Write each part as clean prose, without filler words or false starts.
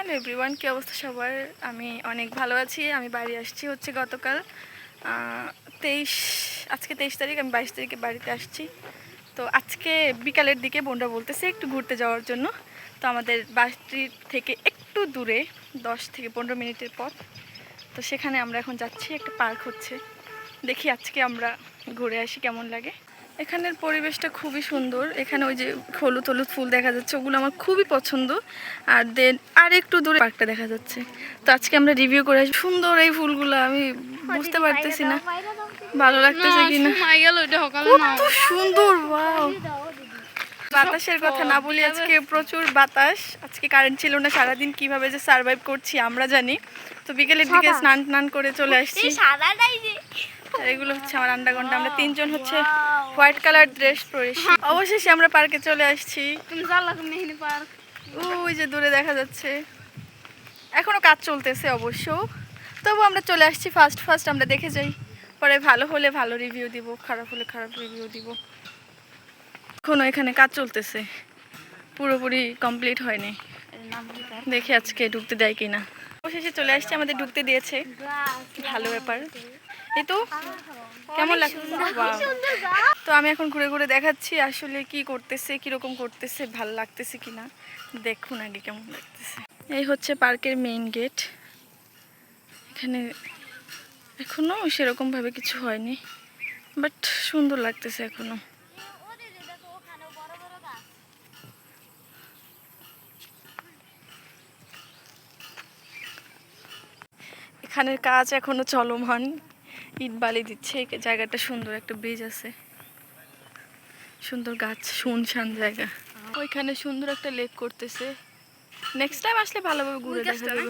Hello everyone, কী অবস্থা সবার? আমি অনেক ভালো আছি। আমি বাড়ি আসছি হচ্ছে গতকাল 23 তারিখ। আমি 22 তারিখে বাড়িতে আসছি। তো আজকে বিকালের দিকে বোনরা বলতেছে একটু ঘুরতে যাওয়ার জন্য। তো আমাদের বাড়ির থেকে একটু দূরে 10 থেকে 15 মিনিটের পথ। তো সেখানে আমরা এখন যাচ্ছি, একটা পার্ক হচ্ছে। দেখি আজকে আমরা ঘুরে আসি কেমন লাগে। এখানের পরিবেশটা খুবই সুন্দর। এখানে ওই যে হলুদ হলুদ ফুল দেখা যাচ্ছে, ওগুলো আমার খুবই পছন্দ। আর দেন আর একটু দূরে পার্কটা দেখা যাচ্ছে। তো আজকে আমরা রিভিউ করে আসি। সুন্দর এই ফুলগুলো, আমি বুঝতে পারতেছি না ভালো লাগতেছে কিনা। কত সুন্দর, ওয়াও! বাতাসের কথা না বলি, আজকে প্রচুর বাতাস। আজকে কারেন্ট ছিল না, সারাদিন কিভাবে যে সার্ভাইভ করছি আমরা জানি। তো বিকেলের দিকে স্নান করে চলে আসছি। এগুলো হচ্ছে আমার আন্ডারগ্রাউন্ড। আমরা তিনজন হচ্ছে হোয়াইট কালার ড্রেস পরেছি। অবশেষে আমরা পার্কে চলে আসছি। ওই যে দূরে দেখা যাচ্ছে, এখনো কাজ চলতেছে অবশ্য, তবু আমরা চলে আসছি। ফার্স্ট আমরা দেখে যাই, পরে ভালো হলে ভালো রিভিউ দিব, খারাপ হলে খারাপ রিভিউ দিব। এখনো এখানে কাজ চলতেছে, পুরোপুরি কমপ্লিট হয়নি। দেখি আজকে ঢুকতে দেয় কিনা। অবশেষে চলে আসছে, আমাদের ঢুকতে দিয়েছে, ভালো ব্যাপার। এই তো কেমন লাগছে? তো আমি এখন ঘুরে ঘুরে দেখাচ্ছি আসলে কি করতেছে, কিরকম করতেছে, ভালো লাগতেছে কিনা দেখুন আগে কেমন লাগতেছে। এই হচ্ছে পার্কের মেইন গেট। এখানে এখনো সেরকম ভাবে কিছু হয়নি, বাট সুন্দর লাগতেছে এখনো। এখানের কাজ এখনো চলমান, ইট বালি দিচ্ছে। জায়গাটা সুন্দর, একটা ব্রিজ আছে, সুন্দর গাছ, শুনশান জায়গা। ওইখানে সুন্দর একটা লেক করতেছে। নেক্সট টাইম আসলে ভালোভাবে ঘুরে দেখা যাবে।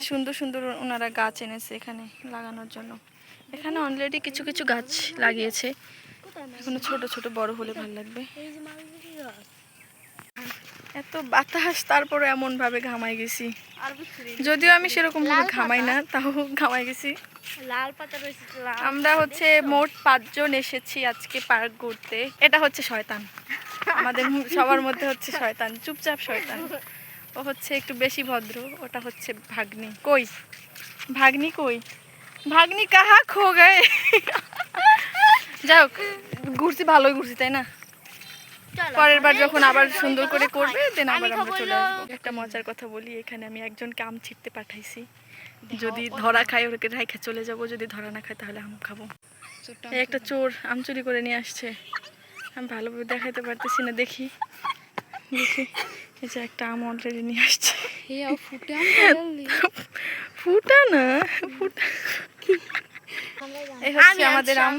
সুন্দর সুন্দর ওনারা গাছ এনেছে এখানে লাগানোর জন্য। এখানে অলরেডি কিছু কিছু গাছ লাগিয়েছে, এখনো ছোট ছোট, বড় হলে ভালো লাগবে। এত বাতাস, তারপরে এমন ভাবে ঘামাই গেছি। যদিও আমি সেরকম ভাবে ঘামাই না, তাও ঘামাই গেছি। আমরা হচ্ছে মোট 5 জন এসেছি আজকে পার্ক ঘুরতে। এটা হচ্ছে শয়তান, আমাদের সবার মধ্যে হচ্ছে শয়তান, চুপচাপ শয়তান। ও হচ্ছে একটু বেশি ভদ্র। ওটা হচ্ছে ভাগ্নি। কই ভাগ্নি, কই ভাগ্নি, কাহা খো গে? যাই হোক, ঘুরছি, ভালোই ঘুরছি, তাই না? পরের বার যখন আবার সুন্দর করে করবে দেন আবার আমরা চলে আসবো। একটা মজার কথা বলি, এখানে আমি একজনকে আম ছিঁড়তে পাঠাইছি। যদি ধরা খায় ওকে রাইখা চলে যাব, যদি ধরা না খায় তাহলে আম খাবো। একটা চোর আম চুরি করে নিয়ে আসছে, আমি ভালোভাবে দেখাতে পারতেছি না। দেখি দেখি, এই যে একটা আম অলরেডি নিয়ে আসছে। ফুটা না, ফুটা। এই হচ্ছে আমাদের আম।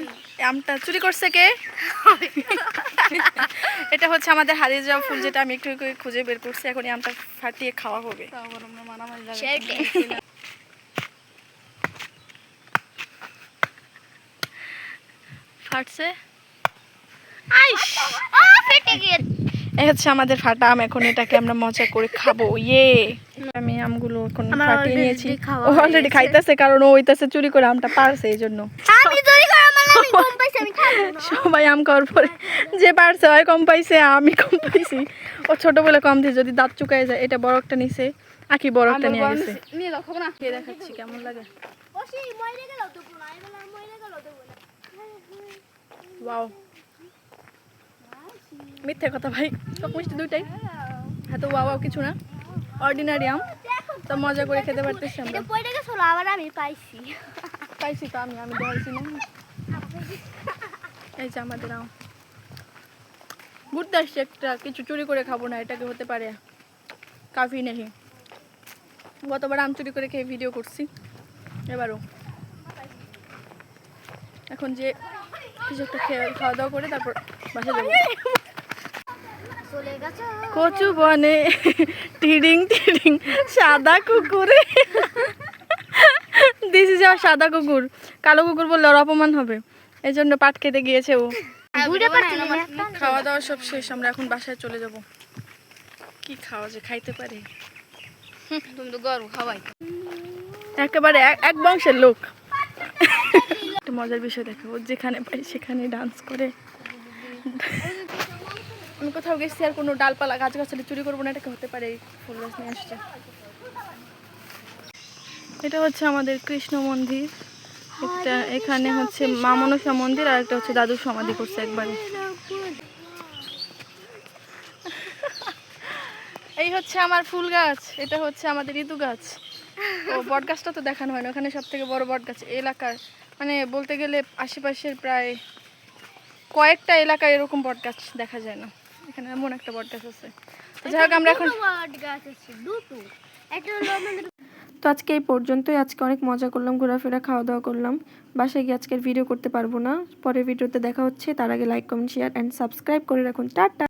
আমটা চুরি করছে কে? এটা হচ্ছে আমাদের হারিয়ে যাওয়া ফুল, যেটা আমি একটু খুঁজে বের করছি। এখন এই আমটা ফাটিয়ে খাওয়া হবে। ফাটছে, এই হচ্ছে আমাদের ফাটা আম। এখন এটাকে আমরা মজা করে খাবো। ইয়ে, আমি আমগুলো এখন ফাটিয়ে নিয়েছি। ও অলরেডি খাইতেছে, কারণ ও হইতাছে চুরি করে আমটা পারছে, এই জন্য। সবাই আম খাওয়ার পরে যে পারছে হয় কম পাইছে, আমি কম পাইছি। ও ছোট বলে কম দিয়ে, যদি দাঁত চুকাই যায়। এটা বড় একটা নিছে, আকি বড় একটা নিয়ে গেছে। খেয়ে দেখাচ্ছি কেমন লাগে। ওয়াও, মিথ্যে কথা ভাই, টক মিষ্টি দুইটাই। হ্যাঁ, তো ওয়াও কিছু না, অর্ডিনারি আম। তো মজা করে খেতে পারতেছি আমরা। আমি পাইছি তো, আমি দেখাইছি না। এই যে আমাদের আম, ঘুরতে আসছি একটা, কিছু চুরি করে খাবো না, এটাকে হতে পারে কাফি নেই। গতবার আম চুরি করে খেয়ে ভিডিও করছি, এবারও। এখন যে কিছু একটা খাওয়া দাওয়া করে তারপর বাসা যাবো। কচু বনে টিডিং টিডিং সাদা কুকুরে। দিছি যাওয়া সাদা কুকুর, কালো কুকুর বললে ওর অপমান হবে, এই জন্য পাট খেতে গিয়েছে ও। খাওয়া দাওয়া সব শেষ, আমরা এখন বাসায় চলে যাব। কি খাওয়া যে খাইতে পারে, তুমি তো গরু খাওয়াই, একেবারে এক বংশের লোক। একটা মজার বিষয় দেখো, ও যেখানে পাই সেখানে ডান্স করে। আমি কোথাও গেছি আর কোনো ডালপালা গাছগাছালি চুরি করবো না, এটাকে হতে পারে এই ফুল গাছ নিয়ে আসছে। এটা হচ্ছে আমাদের কৃষ্ণ মন্দির, একটা এখানে হচ্ছে মা মনসা মন্দির, আর একটা হচ্ছে দাদুর সমাধি করছে একবারে। এই হচ্ছে আমার ফুল গাছ, এটা হচ্ছে আমাদের ইদু গাছ। ও বট গাছটা তো দেখানো হয় না, ওখানে সব থেকে বড় বট গাছ এলাকার, মানে বলতে গেলে আশেপাশের প্রায় কয়েকটা এলাকায় এরকম বট গাছ দেখা যায় না, এখানে এমন একটা বট গাছ আছে। তো যাই হোক, আমরা এখন তো আজকে এই পর্যন্তই। আজকে অনেক মজা করলাম, ঘোরাফেরা, খাওয়া দাওয়া করলাম। বাসায় গিয়ে আজকের ভিডিও করতে পারবো না, পরের ভিডিওতে দেখা হচ্ছে। তার আগে like, comment, share and subscribe করে রাখুন। টাটা।